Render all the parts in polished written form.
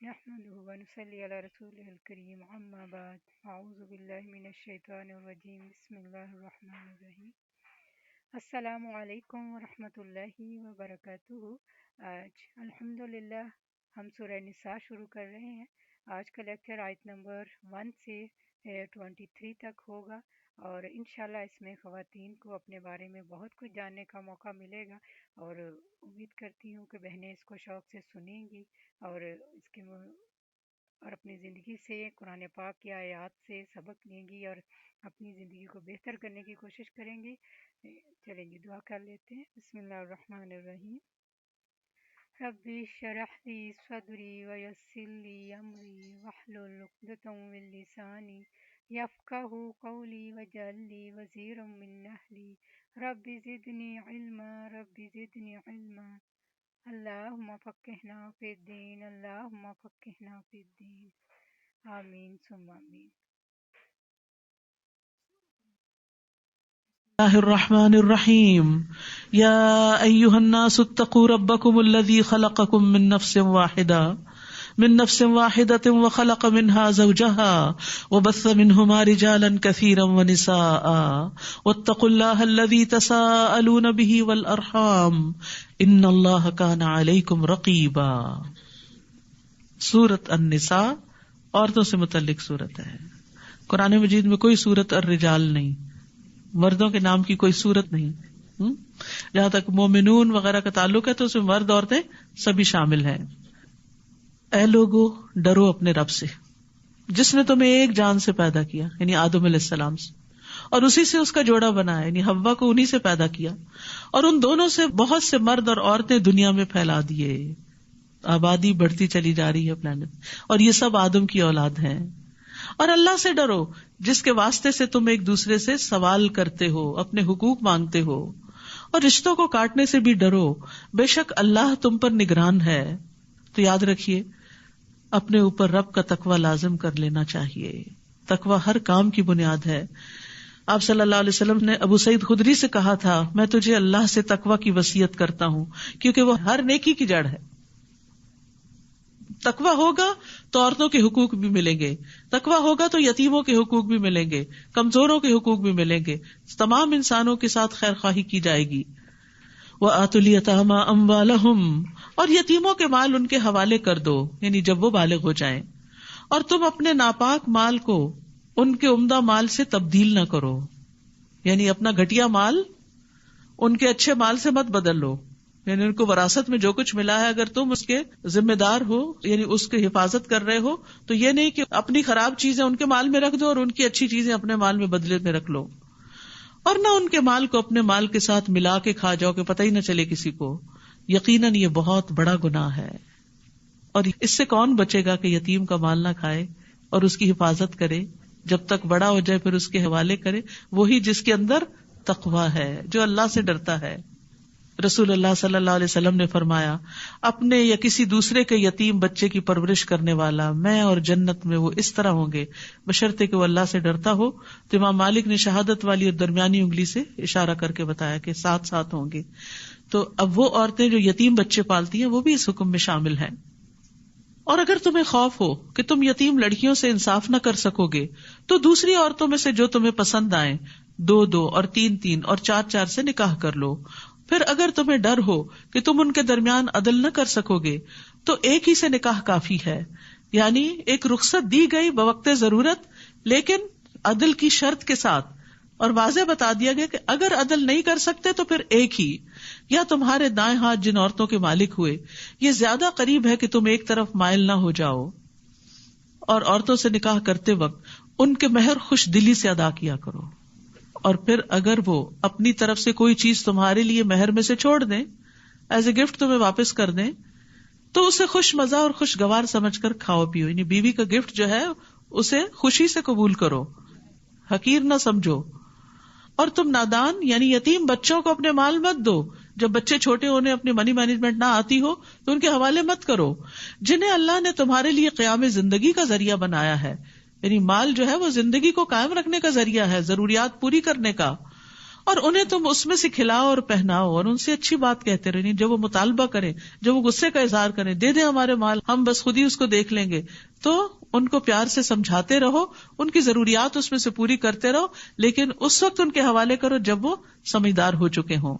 نحمده ونصلي على رسوله الكريم اما بعد اعوذ باللہ من الشیطان الرجیم بسم اللہ الرحمن الرحیم السلام علیکم ورحمۃ اللہ وبرکاتہ۔ آج الحمدللہ ہم سورہ نساء شروع کر رہے ہیں۔ آج کا لیکچر آیت نمبر 1 سے 23 تک ہوگا، اور انشاءاللہ اس میں خواتین کو اپنے بارے میں بہت کچھ جاننے کا موقع ملے گا، اور امید کرتی ہوں کہ بہنیں اس کو شوق سے سنیں گی اور اور اپنی زندگی سے قرآن پاک کی آیات سے سبق لیں گی اور اپنی زندگی کو بہتر کرنے کی کوشش کریں گی۔ چلیں جی دعا کر لیتے ہیں۔ بسم اللہ الرحمن الرحیم۔ رب اشرح لی صدری ویسر لی امری واحلل عقدۃ من لسانی یفقہوا قولی واجعل لی وزیرا من اہلی رب زدنی علما رب زدنی علما اللہم فقہنا فی الدین اللہم فقہنا فی الدین، آمین ثم آمین۔ اللہ الرحمن الرحیم۔ یا ایہا الناس اتقوا ربکم الذی خلقکم من نفس واحدۃ وخلق منها زوجها وبث منہما رجالا کثیرا ونساء واتقوا اللہ الذی تساءلون به والارحام ان اللہ کان علیکم رقیبا۔ سورۃ النساء عورتوں سے متعلق سورت ہے۔ قرآن مجید میں کوئی سورت الرجال نہیں، مردوں کے نام کی کوئی سورت نہیں۔ جہاں تک مومنون وغیرہ کا تعلق ہے تو اس میں مرد عورتیں سبھی شامل ہیں۔ اے لوگو ڈرو اپنے رب سے جس نے تمہیں ایک جان سے پیدا کیا، یعنی آدم علیہ السلام سے، اور اسی سے اس کا جوڑا بنایا، یعنی حوا کو انہی سے پیدا کیا، اور ان دونوں سے بہت سے مرد اور عورتیں دنیا میں پھیلا دیے۔ آبادی بڑھتی چلی جا رہی ہے پلانٹ، اور یہ سب آدم کی اولاد ہیں۔ اور اللہ سے ڈرو جس کے واسطے سے تم ایک دوسرے سے سوال کرتے ہو، اپنے حقوق مانگتے ہو، اور رشتوں کو کاٹنے سے بھی ڈرو، بے شک اللہ تم پر نگران ہے۔ تو یاد رکھیے اپنے اوپر رب کا تقوی لازم کر لینا چاہیے۔ تقوی ہر کام کی بنیاد ہے۔ آپ صلی اللہ علیہ وسلم نے ابو سعید خدری سے کہا تھا، میں تجھے اللہ سے تقوی کی وصیت کرتا ہوں کیونکہ وہ ہر نیکی کی جڑ ہے۔ تقوی ہوگا تو عورتوں کے حقوق بھی ملیں گے، تقوی ہوگا تو یتیموں کے حقوق بھی ملیں گے، کمزوروں کے حقوق بھی ملیں گے، تمام انسانوں کے ساتھ خیر خواہی کی جائے گی۔ وَآتُوا الْيَتَامَىٰ أَمْوَالَهُمْ، اور یتیموں کے مال ان کے حوالے کر دو، یعنی جب وہ بالغ ہو جائیں، اور تم اپنے ناپاک مال کو ان کے عمدہ مال سے تبدیل نہ کرو، یعنی اپنا گھٹیا مال ان کے اچھے مال سے مت بدل لو، یعنی ان کو وراثت میں جو کچھ ملا ہے اگر تم اس کے ذمہ دار ہو، یعنی اس کی حفاظت کر رہے ہو، تو یہ نہیں کہ اپنی خراب چیزیں ان کے مال میں رکھ دو اور ان کی اچھی چیزیں اپنے مال میں بدلے میں رکھ لو، اور نہ ان کے مال کو اپنے مال کے ساتھ ملا کے کھا جاؤ کہ پتہ ہی نہ چلے کسی کو، یقیناً یہ بہت بڑا گناہ ہے۔ اور اس سے کون بچے گا کہ یتیم کا مال نہ کھائے اور اس کی حفاظت کرے، جب تک بڑا ہو جائے پھر اس کے حوالے کرے؟ وہی جس کے اندر تقویٰ ہے، جو اللہ سے ڈرتا ہے۔ رسول اللہ صلی اللہ علیہ وسلم نے فرمایا، اپنے یا کسی دوسرے کے یتیم بچے کی پرورش کرنے والا میں اور جنت میں وہ اس طرح ہوں گے بشرطے کہ وہ اللہ سے ڈرتا ہو۔ تو امام مالک نے شہادت والی اور درمیانی انگلی سے اشارہ کر کے بتایا کہ ساتھ ساتھ ہوں گے۔ تو اب وہ عورتیں جو یتیم بچے پالتی ہیں وہ بھی اس حکم میں شامل ہیں۔ اور اگر تمہیں خوف ہو کہ تم یتیم لڑکیوں سے انصاف نہ کر سکو گے تو دوسری عورتوں میں سے جو تمہیں پسند آئیں 2 اور 3 اور 4 سے نکاح کر لو۔ پھر اگر تمہیں ڈر ہو کہ تم ان کے درمیان عدل نہ کر سکو گے تو ایک ہی سے نکاح کافی ہے، یعنی ایک رخصت دی گئی بوقت ضرورت، لیکن عدل کی شرط کے ساتھ، اور واضح بتا دیا گیا کہ اگر عدل نہیں کر سکتے تو پھر ایک ہی، یا تمہارے دائیں ہاتھ جن عورتوں کے مالک ہوئے یہ زیادہ قریب ہے کہ تم ایک طرف مائل نہ ہو جاؤ۔ اور عورتوں سے نکاح کرتے وقت ان کے مہر خوش دلی سے ادا کیا کرو، اور پھر اگر وہ اپنی طرف سے کوئی چیز تمہارے لیے مہر میں سے چھوڑ دیں، ایز اے گفٹ تمہیں واپس کر دیں، تو اسے خوش مزہ اور خوشگوار سمجھ کر کھاؤ پیو، یعنی بیوی کا گفٹ جو ہے اسے خوشی سے قبول کرو، حقیر نہ سمجھو۔ اور تم نادان یعنی یتیم بچوں کو اپنے مال مت دو، جب بچے چھوٹے ہونے اپنی منی مینجمنٹ نہ آتی ہو تو ان کے حوالے مت کرو، جنہیں اللہ نے تمہارے لیے قیام زندگی کا ذریعہ بنایا ہے، یعنی مال جو ہے وہ زندگی کو قائم رکھنے کا ذریعہ ہے، ضروریات پوری کرنے کا، اور انہیں تم اس میں سے کھلاؤ اور پہناؤ اور ان سے اچھی بات کہتے رہے. جب وہ مطالبہ کریں, جب وہ غصے کا اظہار کریں, دے دیں ہمارے مال, ہم بس خود ہی اس کو دیکھ لیں گے, تو ان کو پیار سے سمجھاتے رہو, ان کی ضروریات اس میں سے پوری کرتے رہو, لیکن اس وقت ان کے حوالے کرو جب وہ سمجھدار ہو چکے ہوں.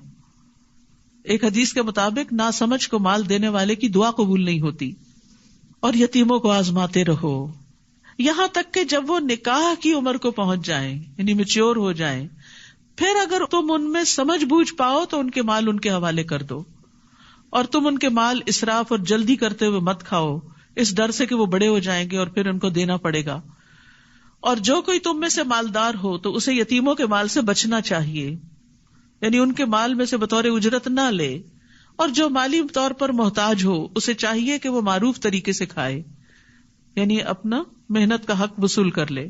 ایک حدیث کے مطابق ناسمجھ کو مال دینے والے کی دعا قبول نہیں ہوتی. اور یتیموں کو آزماتے رہو یہاں تک کہ جب وہ نکاح کی عمر کو پہنچ جائیں, یعنی میچور ہو جائیں. پھر اگر تم ان میں سمجھ بوجھ پاؤ تو ان کے مال ان کے حوالے کر دو, اور تم ان کے مال اسراف اور جلدی کرتے ہوئے مت کھاؤ, اس ڈر سے کہ وہ بڑے ہو جائیں گے اور پھر ان کو دینا پڑے گا. اور جو کوئی تم میں سے مالدار ہو تو اسے یتیموں کے مال سے بچنا چاہیے, یعنی ان کے مال میں سے بطور اجرت نہ لے. اور جو مالی طور پر محتاج ہو اسے چاہیے کہ وہ معروف طریقے سے کھائے, یعنی اپنا محنت کا حق وصول کر لے,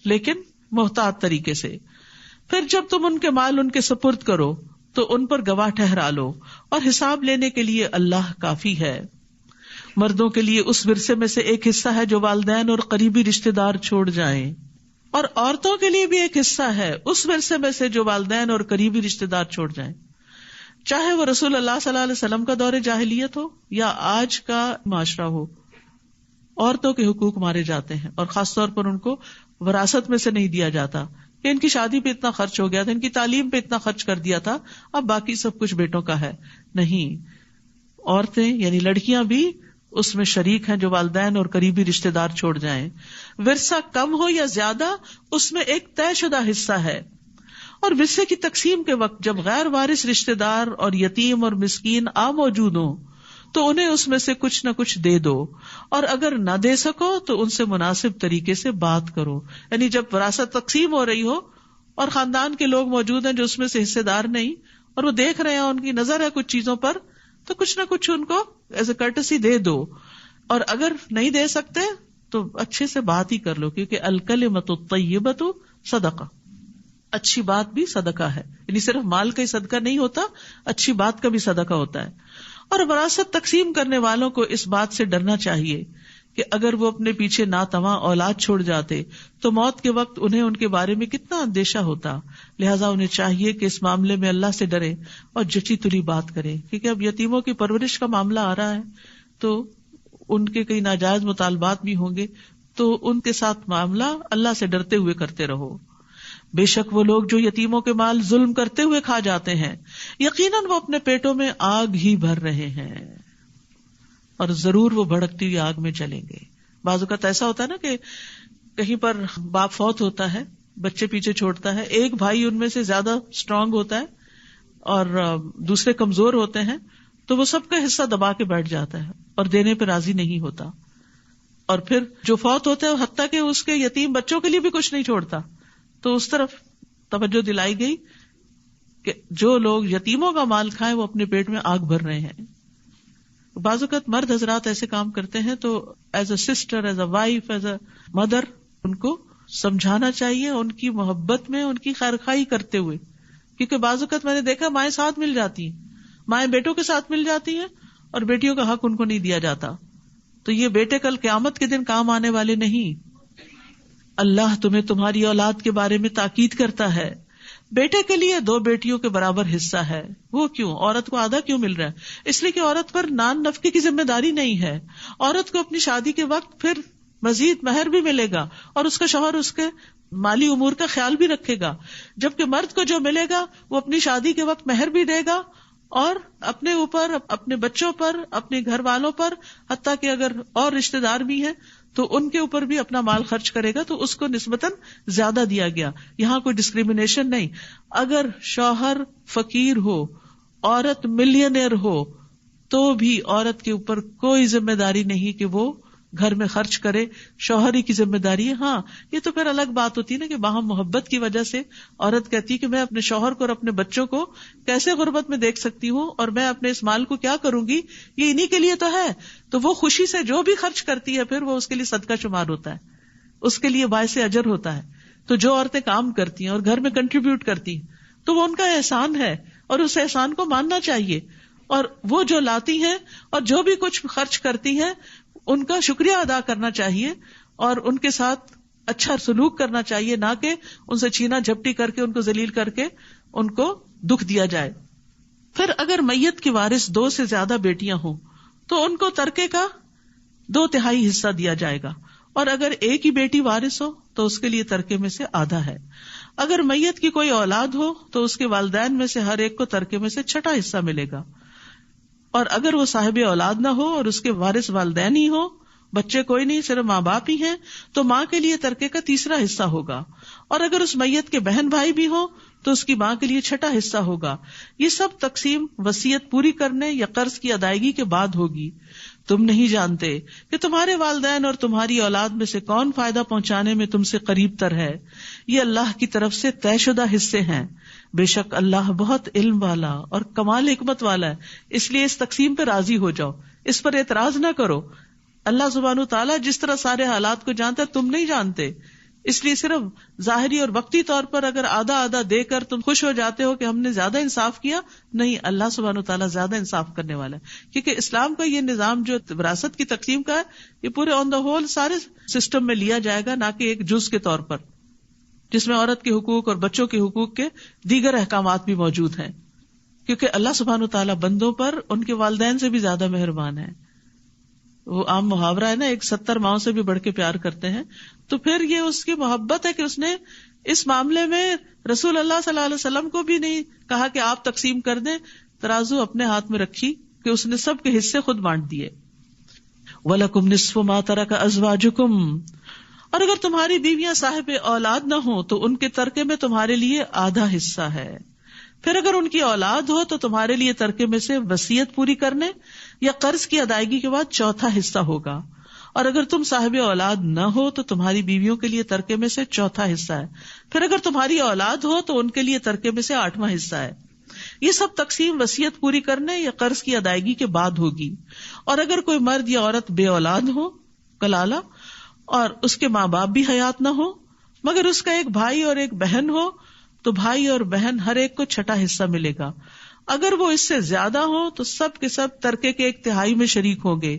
لیکن محتاط طریقے سے. پھر جب تم ان کے مال ان کے سپرد کرو تو ان پر گواہ ٹھہرا لو, اور حساب لینے کے لیے اللہ کافی ہے. مردوں کے لیے اس ورثے میں سے ایک حصہ ہے جو والدین اور قریبی رشتے دار چھوڑ جائیں, اور عورتوں کے لیے بھی ایک حصہ ہے اس ورثے میں سے جو والدین اور قریبی رشتے دار چھوڑ جائیں, چاہے وہ رسول اللہ صلی اللہ علیہ وسلم کا دور جاہلیت ہو یا آج کا معاشرہ ہو. عورتوں کے حقوق مارے جاتے ہیں, اور خاص طور پر ان کو وراثت میں سے نہیں دیا جاتا کہ ان کی شادی پہ اتنا خرچ ہو گیا تھا, ان کی تعلیم پہ اتنا خرچ کر دیا تھا, اب باقی سب کچھ بیٹوں کا ہے. نہیں, عورتیں یعنی لڑکیاں بھی اس میں شریک ہیں جو والدین اور قریبی رشتے دار چھوڑ جائیں. ورثہ کم ہو یا زیادہ اس میں ایک طے شدہ حصہ ہے. اور ورثے کی تقسیم کے وقت جب غیر وارث رشتے دار اور یتیم اور مسکین موجود ہوں تو انہیں اس میں سے کچھ نہ کچھ دے دو, اور اگر نہ دے سکو تو ان سے مناسب طریقے سے بات کرو. یعنی جب وراثت تقسیم ہو رہی ہو اور خاندان کے لوگ موجود ہیں جو اس میں سے حصے دار نہیں, اور وہ دیکھ رہے ہیں, ان کی نظر ہے کچھ چیزوں پر, تو کچھ نہ کچھ ان کو ایز اے کرٹسی دے دو. اور اگر نہیں دے سکتے تو اچھے سے بات ہی کر لو, کیونکہ الکلمۃ الطیبۃ صدقہ, اچھی بات بھی صدقہ ہے. یعنی صرف مال کا ہی صدقہ نہیں ہوتا, اچھی بات کا بھی صدقہ ہوتا ہے. اور وراثت تقسیم کرنے والوں کو اس بات سے ڈرنا چاہیے کہ اگر وہ اپنے پیچھے ناتواں اولاد چھوڑ جاتے تو موت کے وقت انہیں ان کے بارے میں کتنا اندیشہ ہوتا. لہٰذا انہیں چاہیے کہ اس معاملے میں اللہ سے ڈرے اور جچی تلی بات کریں, کیونکہ اب یتیموں کی پرورش کا معاملہ آ رہا ہے تو ان کے کئی ناجائز مطالبات بھی ہوں گے, تو ان کے ساتھ معاملہ اللہ سے ڈرتے ہوئے کرتے رہو. بے شک وہ لوگ جو یتیموں کے مال ظلم کرتے ہوئے کھا جاتے ہیں, یقیناً وہ اپنے پیٹوں میں آگ ہی بھر رہے ہیں, اور ضرور وہ بھڑکتی ہوئی آگ میں چلیں گے. بعض اوقات ایسا ہوتا ہے نا کہ کہیں پر باپ فوت ہوتا ہے, بچے پیچھے چھوڑتا ہے, ایک بھائی ان میں سے زیادہ اسٹرانگ ہوتا ہے اور دوسرے کمزور ہوتے ہیں, تو وہ سب کا حصہ دبا کے بیٹھ جاتا ہے اور دینے پہ راضی نہیں ہوتا. اور پھر جو فوت ہوتا ہے حتیٰ کہ اس کے یتیم بچوں کے لیے بھی کچھ نہیں چھوڑتا. تو اس طرف توجہ دلائی گئی کہ جو لوگ یتیموں کا مال کھائیں وہ اپنے پیٹ میں آگ بھر رہے ہیں. بعض اوقات مرد حضرات ایسے کام کرتے ہیں تو as a sister, as a wife, as a mother ان کو سمجھانا چاہیے, ان کی محبت میں ان کی خیرخواہی کرتے ہوئے, کیونکہ بعض اوقات میں نے دیکھا مائیں ساتھ مل جاتی ہیں, مائیں بیٹوں کے ساتھ مل جاتی ہیں اور بیٹیوں کا حق ان کو نہیں دیا جاتا. تو یہ بیٹے کل قیامت کے دن کام آنے والے نہیں. اللہ تمہیں تمہاری اولاد کے بارے میں تاکید کرتا ہے, بیٹے کے لیے 2 بیٹیوں کے برابر حصہ ہے. وہ کیوں؟ عورت کو آدھا کیوں مل رہا ہے؟ اس لیے کہ عورت پر نان نفقے کی ذمہ داری نہیں ہے. عورت کو اپنی شادی کے وقت پھر مزید مہر بھی ملے گا اور اس کا شوہر اس کے مالی امور کا خیال بھی رکھے گا, جبکہ مرد کو جو ملے گا وہ اپنی شادی کے وقت مہر بھی دے گا اور اپنے اوپر, اپنے بچوں پر, اپنے گھر والوں پر, حتیٰ کہ اگر اور رشتے دار بھی ہیں تو ان کے اوپر بھی اپنا مال خرچ کرے گا, تو اس کو نسبتاً زیادہ دیا گیا. یہاں کوئی ڈسکریمنیشن نہیں. اگر شوہر فقیر ہو, عورت ملینئر ہو, تو بھی عورت کے اوپر کوئی ذمہ داری نہیں کہ وہ گھر میں خرچ کرے, شوہر ہی کی ذمہ داری ہے. ہاں یہ تو پھر الگ بات ہوتی ہے نا کہ باہم محبت کی وجہ سے عورت کہتی ہے کہ میں اپنے شوہر کو اور اپنے بچوں کو کیسے غربت میں دیکھ سکتی ہوں, اور میں اپنے اس مال کو کیا کروں گی, یہ انہی کے لیے تو ہے. تو وہ خوشی سے جو بھی خرچ کرتی ہے پھر وہ اس کے لیے صدقہ شمار ہوتا ہے, اس کے لیے باعث اجر ہوتا ہے. تو جو عورتیں کام کرتی ہیں اور گھر میں کنٹریبیوٹ کرتی ہیں تو وہ ان کا احسان ہے اور اس احسان کو ماننا چاہیے. اور وہ جو لاتی ہیں اور جو بھی کچھ خرچ کرتی ہیں ان کا شکریہ ادا کرنا چاہیے اور ان کے ساتھ اچھا سلوک کرنا چاہیے, نہ کہ ان سے چھینا جھپٹی کر کے ان کو ذلیل کر کے ان کو دکھ دیا جائے. پھر اگر میت کی وارث 2 سے زیادہ بیٹیاں ہوں تو ان کو ترکے کا 2/3 حصہ دیا جائے گا، اور اگر ایک ہی بیٹی وارث ہو تو اس کے لیے ترکے میں سے آدھا ہے. اگر میت کی کوئی اولاد ہو تو اس کے والدین میں سے ہر ایک کو ترکے میں سے 6واں حصہ ملے گا، اور اگر وہ صاحب اولاد نہ ہو اور اس کے وارث والدین ہی ہو، بچے کوئی نہیں، صرف ماں باپ ہی ہیں، تو ماں کے لیے ترکے کا 3واں حصہ ہوگا، اور اگر اس میت کے بہن بھائی بھی ہو تو اس کی ماں کے لیے 6واں حصہ ہوگا. یہ سب تقسیم وصیت پوری کرنے یا قرض کی ادائیگی کے بعد ہوگی. تم نہیں جانتے کہ تمہارے والدین اور تمہاری اولاد میں سے کون فائدہ پہنچانے میں تم سے قریب تر ہے. یہ اللہ کی طرف سے طے شدہ حصے ہیں. بے شک اللہ بہت علم والا اور کمال حکمت والا ہے. اس لیے اس تقسیم پہ راضی ہو جاؤ، اس پر اعتراض نہ کرو. اللہ سبحانہ تعالیٰ جس طرح سارے حالات کو جانتا ہے تم نہیں جانتے، اس لیے صرف ظاہری اور وقتی طور پر اگر آدھا آدھا دے کر تم خوش ہو جاتے ہو کہ ہم نے زیادہ انصاف کیا، نہیں، اللہ سبحانہ تعالیٰ زیادہ انصاف کرنے والا ہے. کیونکہ اسلام کا یہ نظام جو وراثت کی تقسیم کا ہے، یہ پورے آن دا ہول سارے سسٹم میں لیا جائے گا، نہ کہ ایک جز کے طور پر جس میں عورت کے حقوق اور بچوں کے حقوق کے دیگر احکامات بھی موجود ہیں. کیونکہ اللہ سبحانہ تعالیٰ بندوں پر ان کے والدین سے بھی زیادہ مہربان ہے. وہ عام محاورہ ہے نا، ایک 70 ماؤں سے بھی بڑھ کے پیار کرتے ہیں. تو پھر یہ اس کی محبت ہے کہ اس نے اس معاملے میں رسول اللہ صلی اللہ علیہ وسلم کو بھی نہیں کہا کہ آپ تقسیم کر دیں، ترازو اپنے ہاتھ میں رکھی کہ اس نے سب کے حصے خود بانٹ دیے. وَلَكُمْ نِصْفُ مَا تَرَكَ أَزْوَاجُكُمْ، اور اگر تمہاری بیویاں صاحب اولاد نہ ہوں تو ان کے ترکے میں تمہارے لیے آدھا حصہ ہے. پھر اگر ان کی اولاد ہو تو تمہارے لیے ترکے میں سے وصیت پوری کرنے یا قرض کی ادائیگی کے بعد 4واں حصہ ہوگا. اور اگر تم صاحب اولاد نہ ہو تو تمہاری بیویوں کے لیے ترکے میں سے 4واں حصہ ہے. پھر اگر تمہاری اولاد ہو تو ان کے لیے ترکے میں سے 8واں حصہ ہے. یہ سب تقسیم وصیت پوری کرنے یا قرض کی ادائیگی کے بعد ہوگی. اور اگر کوئی مرد یا عورت بے اولاد ہو، کلالہ، اور اس کے ماں باپ بھی حیات نہ ہو مگر اس کا ایک بھائی اور ایک بہن ہو، تو بھائی اور بہن ہر ایک کو 6واں حصہ ملے گا. اگر وہ اس سے زیادہ ہو تو سب کے سب ترکے کے 1/3 میں شریک ہوں گے.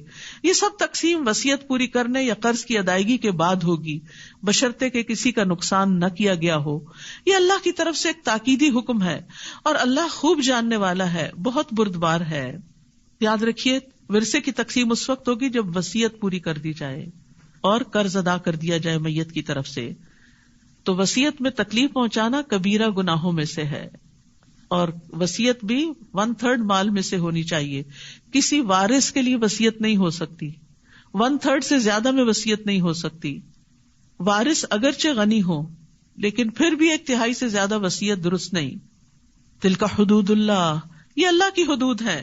یہ سب تقسیم وصیت پوری کرنے یا قرض کی ادائیگی کے بعد ہوگی، بشرطے کہ کسی کا نقصان نہ کیا گیا ہو. یہ اللہ کی طرف سے ایک تاکیدی حکم ہے، اور اللہ خوب جاننے والا ہے، بہت بردبار ہے. یاد رکھیے، ورثے کی تقسیم اس وقت ہوگی جب وصیت پوری کر دی جائے اور قرض ادا کر دیا جائے میت کی طرف سے. تو وصیت میں تکلیف پہنچانا کبیرہ گناہوں میں سے ہے، اور وصیت بھی 1/3 مال میں سے ہونی چاہیے. کسی وارث کے لیے وصیت نہیں ہو سکتی، 1/3 سے زیادہ میں وصیت نہیں ہو سکتی. وارث اگرچہ غنی ہو لیکن پھر بھی 1/3 سے زیادہ وصیت درست نہیں. تلک حدود اللہ، یہ اللہ کی حدود ہے.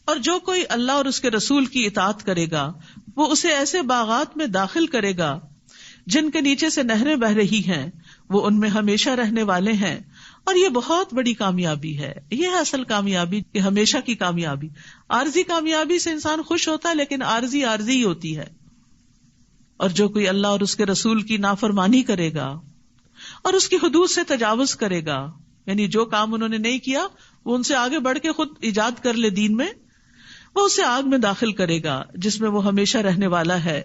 اور جو کوئی اللہ اور اس کے رسول کی اطاعت کرے گا وہ اسے ایسے باغات میں داخل کرے گا جن کے نیچے سے نہریں بہ رہی ہیں، وہ ان میں ہمیشہ رہنے والے ہیں. اور یہ بہت بڑی کامیابی ہے. یہ ہے اصل کامیابی، کہ ہمیشہ کی کامیابی. عارضی کامیابی سے انسان خوش ہوتا ہے لیکن عارضی ہی ہوتی ہے. اور جو کوئی اللہ اور اس کے رسول کی نافرمانی کرے گا اور اس کی حدود سے تجاوز کرے گا، یعنی جو کام انہوں نے نہیں کیا وہ ان سے آگے بڑھ کے خود ایجاد کر لے دین میں، وہ اسے آگ میں داخل کرے گا جس میں وہ ہمیشہ رہنے والا ہے،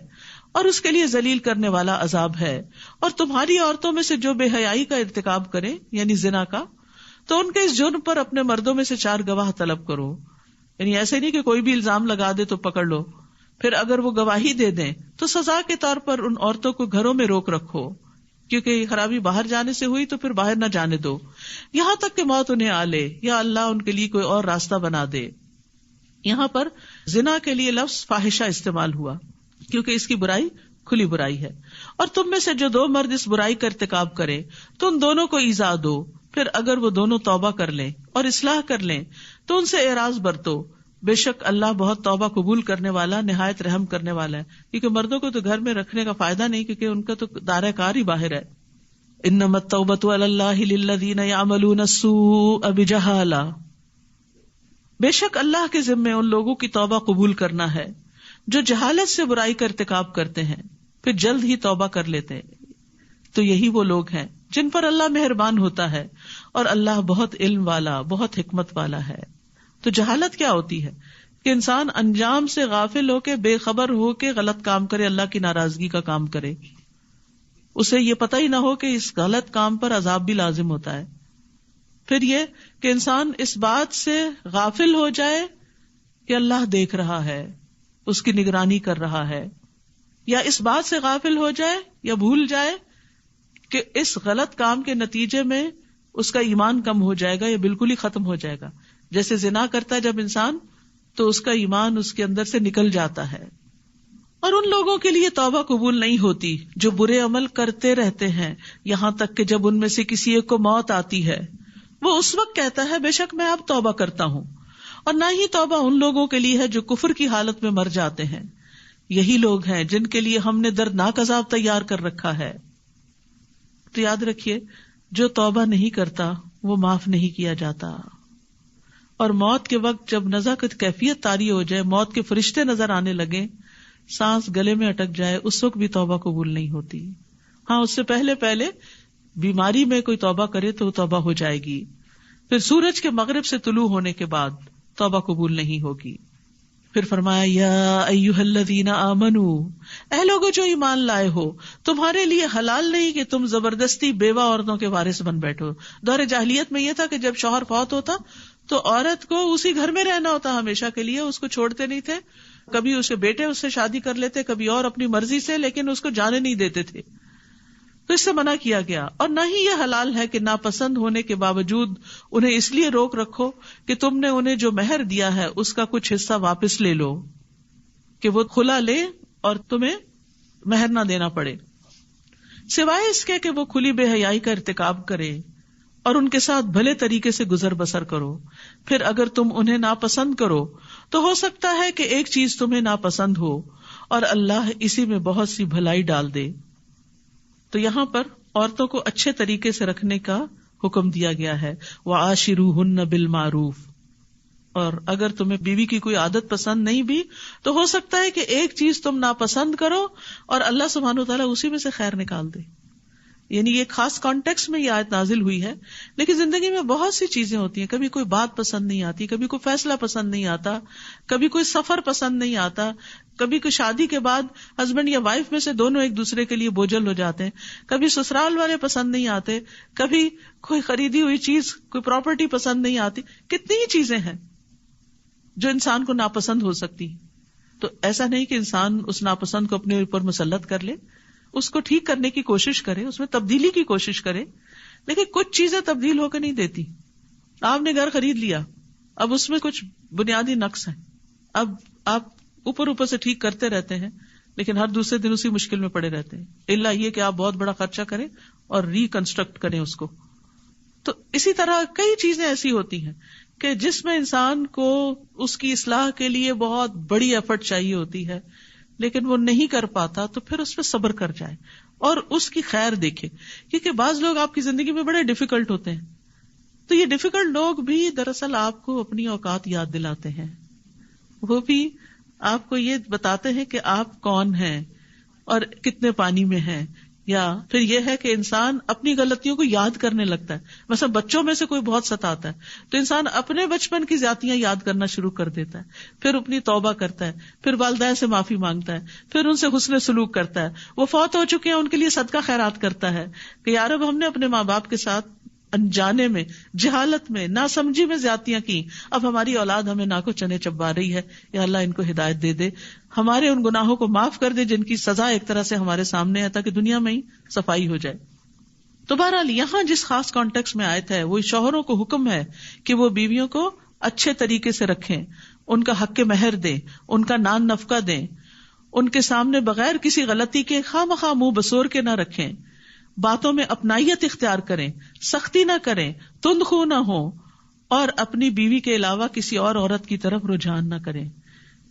اور اس کے لیے ذلیل کرنے والا عذاب ہے. اور تمہاری عورتوں میں سے جو بے حیائی کا ارتکاب کرے، یعنی زنا کا، تو ان کے اس جرم پر اپنے مردوں میں سے 4 گواہ طلب کرو. یعنی ایسے نہیں کہ کوئی بھی الزام لگا دے تو پکڑ لو، پھر اگر وہ گواہی دے دیں تو سزا کے طور پر ان عورتوں کو گھروں میں روک رکھو، کیونکہ یہ خرابی باہر جانے سے ہوئی تو پھر باہر نہ جانے دو یہاں تک کہ موت انہیں آ لے، یا اللہ ان کے لیے کوئی اور راستہ بنا دے. یہاں پر زنا کے لیے لفظ فاحشہ استعمال ہوا کیونکہ اس کی برائی کھلی برائی ہے. اور تم میں سے جو 2 مرد اس برائی کا ارتکاب کرے تو ان دونوں کو ایذا دو، پھر اگر وہ دونوں توبہ کر لیں اور اصلاح کر لیں تو ان سے اعراض برتو. بے شک اللہ بہت توبہ قبول کرنے والا، نہایت رحم کرنے والا ہے. کیونکہ مردوں کو تو گھر میں رکھنے کا فائدہ نہیں، کیونکہ ان کا تو دائرہ کار ہی باہر ہے. انما التوبۃ علی اللہ للذین یعملون السوء بجہالہ، بے شک اللہ کے ذمے ان لوگوں کی توبہ قبول کرنا ہے جو جہالت سے برائی کا ارتکاب کرتے ہیں پھر جلد ہی توبہ کر لیتے ہیں. تو یہی وہ لوگ ہیں جن پر اللہ مہربان ہوتا ہے، اور اللہ بہت علم والا، بہت حکمت والا ہے. تو جہالت کیا ہوتی ہے؟ کہ انسان انجام سے غافل ہو کے، بے خبر ہو کے غلط کام کرے، اللہ کی ناراضگی کا کام کرے، اسے یہ پتہ ہی نہ ہو کہ اس غلط کام پر عذاب بھی لازم ہوتا ہے. پھر یہ کہ انسان اس بات سے غافل ہو جائے کہ اللہ دیکھ رہا ہے، اس کی نگرانی کر رہا ہے، یا اس بات سے غافل ہو جائے یا بھول جائے کہ اس غلط کام کے نتیجے میں اس کا ایمان کم ہو جائے گا یا بالکل ہی ختم ہو جائے گا. جیسے زنا کرتا ہے جب انسان تو اس کا ایمان اس کے اندر سے نکل جاتا ہے. اور ان لوگوں کے لیے توبہ قبول نہیں ہوتی جو برے عمل کرتے رہتے ہیں یہاں تک کہ جب ان میں سے کسی ایک کو موت آتی ہے وہ اس وقت کہتا ہے بے شک میں اب توبہ کرتا ہوں. اور نہ ہی توبہ ان لوگوں کے لیے ہے جو کفر کی حالت میں مر جاتے ہیں. یہی لوگ ہیں جن کے لیے ہم نے دردناک عذاب تیار کر رکھا ہے. تو یاد رکھیے جو توبہ نہیں کرتا وہ معاف نہیں کیا جاتا. اور موت کے وقت جب نزع کی کیفیت طاری ہو جائے، موت کے فرشتے نظر آنے لگے، سانس گلے میں اٹک جائے، اس وقت بھی توبہ قبول نہیں ہوتی. ہاں اس سے پہلے بیماری میں کوئی توبہ کرے تو توبہ ہو جائے گی. پھر سورج کے مغرب سے طلوع ہونے کے بعد توبہ قبول نہیں ہوگی. پھر فرمایا یا ایھا الذین آمنو، اے لوگو جو ایمان لائے ہو، تمہارے لیے حلال نہیں کہ تم زبردستی بیوہ عورتوں کے وارث بن بیٹھو. دور جاہلیت میں یہ تھا کہ جب شوہر فوت ہوتا تو عورت کو اسی گھر میں رہنا ہوتا ہمیشہ کے لیے، اس کو چھوڑتے نہیں تھے. کبھی اس کے بیٹے اس سے شادی کر لیتے، کبھی اور اپنی مرضی سے، لیکن اس کو جانے نہیں دیتے تھے. تو اس سے منع کیا گیا. اور نہ ہی یہ حلال ہے کہ ناپسند ہونے کے باوجود انہیں اس لیے روک رکھو کہ تم نے انہیں جو مہر دیا ہے اس کا کچھ حصہ واپس لے لو، کہ وہ کھلا لے اور تمہیں مہر نہ دینا پڑے، سوائے اس کے کہ وہ کھلی بے حیائی کا ارتکاب کرے اور ان کے ساتھ بھلے طریقے سے گزر بسر کرو. پھر اگر تم انہیں ناپسند کرو تو ہو سکتا ہے کہ ایک چیز تمہیں ناپسند ہو اور اللہ اسی میں بہت سی بھلائی ڈال دے. تو یہاں پر عورتوں کو اچھے طریقے سے رکھنے کا حکم دیا گیا ہے. وَعَاشِرُوهُنَّ بِالْمَعْرُوفِ. اور اگر تمہیں بیوی کی کوئی عادت پسند نہیں بھی تو ہو سکتا ہے کہ ایک چیز تم ناپسند کرو اور اللہ سبحانہ وتعالیٰ اسی میں سے خیر نکال دے. یعنی یہ خاص کانٹیکس میں یہ آیت نازل ہوئی ہے، لیکن زندگی میں بہت سی چیزیں ہوتی ہیں. کبھی کوئی بات پسند نہیں آتی، کبھی کوئی فیصلہ پسند نہیں آتا، کبھی کوئی سفر پسند نہیں آتا، کبھی کوئی شادی کے بعد ہسبینڈ یا وائف میں سے دونوں ایک دوسرے کے لیے بوجھل ہو جاتے ہیں، کبھی سسرال والے پسند نہیں آتے، کبھی کوئی خریدی ہوئی چیز، کوئی پراپرٹی پسند نہیں آتی. کتنی ہی چیزیں ہیں جو انسان کو ناپسند ہو سکتی. تو ایسا نہیں کہ انسان اس ناپسند کو اپنے اوپر مسلط کر لے، اس کو ٹھیک کرنے کی کوشش کرے، اس میں تبدیلی کی کوشش کرے. لیکن کچھ چیزیں تبدیل ہو کے نہیں دیتی. آپ نے گھر خرید لیا، اب اس میں کچھ بنیادی نقص ہیں، اب آپ اوپر سے ٹھیک کرتے رہتے ہیں لیکن ہر دوسرے دن اسی مشکل میں پڑے رہتے ہیں، الا یہ کہ آپ بہت بڑا خرچہ کریں اور ریکنسٹرکٹ کریں اس کو. تو اسی طرح کئی چیزیں ایسی ہوتی ہیں کہ جس میں انسان کو اس کی اصلاح کے لیے بہت بڑی ایفرٹ چاہیے ہوتی ہے، لیکن وہ نہیں کر پاتا تو پھر اس پہ صبر کر جائے اور اس کی خیر دیکھے. کیونکہ بعض لوگ آپ کی زندگی میں بڑے ڈیفیکلٹ ہوتے ہیں، تو یہ ڈیفیکلٹ لوگ بھی دراصل آپ کو اپنی اوقات یاد دلاتے ہیں. وہ بھی آپ کو یہ بتاتے ہیں کہ آپ کون ہیں اور کتنے پانی میں ہیں. یا پھر یہ ہے کہ انسان اپنی غلطیوں کو یاد کرنے لگتا ہے. مثلا بچوں میں سے کوئی بہت ستاتا ہے تو انسان اپنے بچپن کی زیادتیاں یاد کرنا شروع کر دیتا ہے، پھر اپنی توبہ کرتا ہے، پھر والدین سے معافی مانگتا ہے، پھر ان سے حسن سلوک کرتا ہے. وہ فوت ہو چکے ہیں ان کے لیے صدقہ خیرات کرتا ہے کہ یار اب ہم نے اپنے ماں باپ کے ساتھ انجانے میں، جہالت میں، ناسمجھی میں زیادتیاں کی، اب ہماری اولاد ہمیں ناکو چنے چبا رہی ہے، یا اللہ ان کو ہدایت دے دے، ہمارے ان گناہوں کو معاف کر دے جن کی سزا ایک طرح سے ہمارے سامنے ہے، تاکہ دنیا میں ہی صفائی ہو جائے. تو بہرحال یہاں جس خاص کانٹیکس میں آیت ہے وہ شوہروں کو حکم ہے کہ وہ بیویوں کو اچھے طریقے سے رکھیں، ان کا حق مہر دیں، ان کا نان نفقہ دیں، ان کے سامنے بغیر کسی غلطی کے خواہ مخواہ منہ بسور کے نہ رکھیں، باتوں میں اپنائیت اختیار کریں، سختی نہ کریں، تند خو نہ ہوں، اور اپنی بیوی کے علاوہ کسی اور عورت کی طرف رجحان نہ کریں.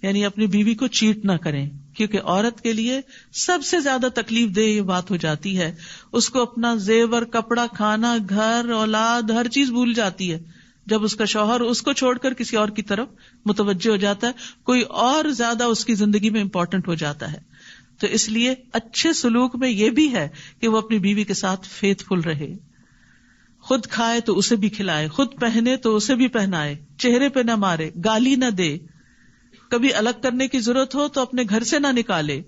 یعنی اپنی بیوی کو چیٹ نہ کریں، کیونکہ عورت کے لیے سب سے زیادہ تکلیف دہ یہ بات ہو جاتی ہے، اس کو اپنا زیور، کپڑا، کھانا، گھر، اولاد، ہر چیز بھول جاتی ہے جب اس کا شوہر اس کو چھوڑ کر کسی اور کی طرف متوجہ ہو جاتا ہے، کوئی اور زیادہ اس کی زندگی میں امپورٹنٹ ہو جاتا ہے. تو اس لیے اچھے سلوک میں یہ بھی ہے کہ وہ اپنی بیوی کے ساتھ فیتھ فل رہے، خود کھائے تو اسے بھی کھلائے، خود پہنے تو اسے بھی پہنائے، چہرے پہ نہ مارے، گالی نہ دے، کبھی الگ کرنے کی ضرورت ہو تو اپنے گھر سے نہ نکالے.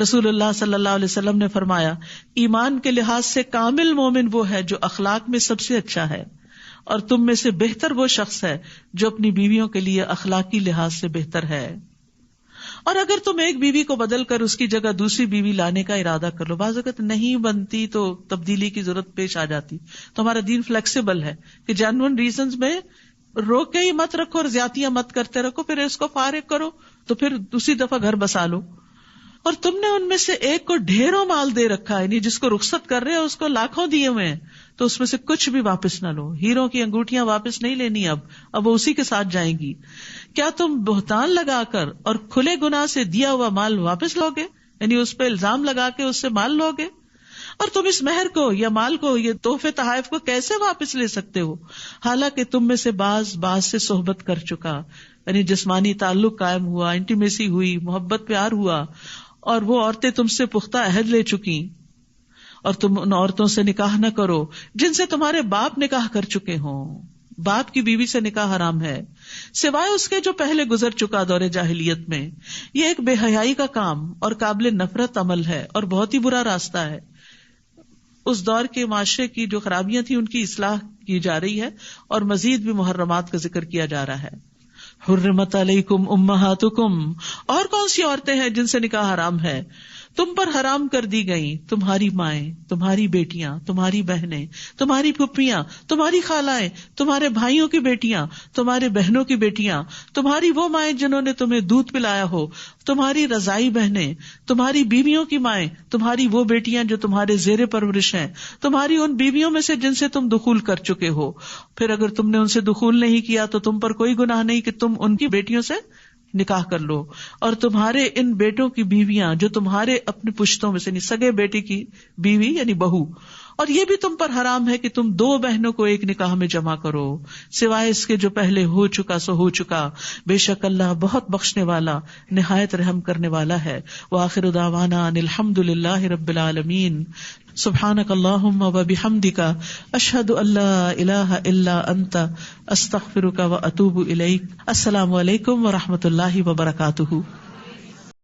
رسول اللہ صلی اللہ علیہ وسلم نے فرمایا، ایمان کے لحاظ سے کامل مومن وہ ہے جو اخلاق میں سب سے اچھا ہے اور تم میں سے بہتر وہ شخص ہے جو اپنی بیویوں کے لیے اخلاقی لحاظ سے بہتر ہے. اور اگر تم ایک بیوی کو بدل کر اس کی جگہ دوسری بیوی لانے کا ارادہ کر لو، بعض اوقات نہیں بنتی تو تبدیلی کی ضرورت پیش آ جاتی، تو ہمارا دین فلیکسیبل ہے کہ جینوئن ریزنز میں روک کے ہی مت رکھو اور زیادتیاں مت کرتے رکھو، پھر اس کو فارغ کرو تو پھر دوسری دفعہ گھر بسا لو. اور تم نے ان میں سے ایک کو ڈھیروں مال دے رکھا ہے، یعنی جس کو رخصت کر رہے ہو اس کو لاکھوں دیے ہوئے ہیں، تو اس میں سے کچھ بھی واپس نہ لو. ہیروں کی انگوٹھیاں واپس نہیں لینی، اب وہ اسی کے ساتھ جائیں گی. کیا تم بہتان لگا کر اور کھلے گناہ سے دیا ہوا مال واپس لوگے، یعنی اس پہ الزام لگا کے اس سے مال لوگے؟ اور تم اس مہر کو یا مال کو، یہ تحفے تحائف کو کیسے واپس لے سکتے ہو، حالانکہ تم میں سے بعض سے صحبت کر چکا، یعنی جسمانی تعلق قائم ہوا، انٹیمیسی ہوئی، محبت پیار ہوا، اور وہ عورتیں تم سے پختہ عہد لے چکی. اور تم ان عورتوں سے نکاح نہ کرو جن سے تمہارے باپ نکاح کر چکے ہوں. باپ کی بیوی سے نکاح حرام ہے سوائے اس کے جو پہلے گزر چکا دور جاہلیت میں. یہ ایک بے حیائی کا کام اور قابل نفرت عمل ہے اور بہت ہی برا راستہ ہے. اس دور کے معاشرے کی جو خرابیاں تھیں ان کی اصلاح کی جا رہی ہے اور مزید بھی محرمات کا ذکر کیا جا رہا ہے. حرمت علیکم امہاتکم، اور کون سی عورتیں ہیں جن سے نکاح حرام ہے؟ تم پر حرام کر دی گئیں تمہاری مائیں، تمہاری بیٹیاں، تمہاری بہنیں، تمہاری پھپھیاں، تمہاری خالائیں، تمہارے بھائیوں کی بیٹیاں، تمہارے بہنوں کی بیٹیاں، تمہاری وہ مائیں جنہوں نے تمہیں دودھ پلایا ہو، تمہاری رضائی بہنیں، تمہاری بیویوں کی مائیں، تمہاری وہ بیٹیاں جو تمہارے زیر پرورش ہیں، تمہاری ان بیویوں میں سے جن سے تم دخول کر چکے ہو. پھر اگر تم نے ان سے دخول نہیں کیا تو تم پر کوئی گناہ نہیں کہ تم ان کی بیٹیوں سے نکاح کر لو. اور تمہارے ان بیٹوں کی بیویاں جو تمہارے اپنے پشتوں میں سے، سگے بیٹی کی بیوی یعنی بہو، اور یہ بھی تم پر حرام ہے کہ تم دو بہنوں کو ایک نکاح میں جمع کرو سوائے اس کے جو پہلے ہو چکا سو ہو چکا. بے شک اللہ بہت بخشنے والا نہایت رحم کرنے والا ہے. وآخر دعوانا ان الحمد للہ رب العالمین. سبحانک اللہم وبحمدک اشہد ان لا الہ الا انت استغفرک واتوب الیک. السلام علیکم ورحمۃ اللہ وبرکاتہ.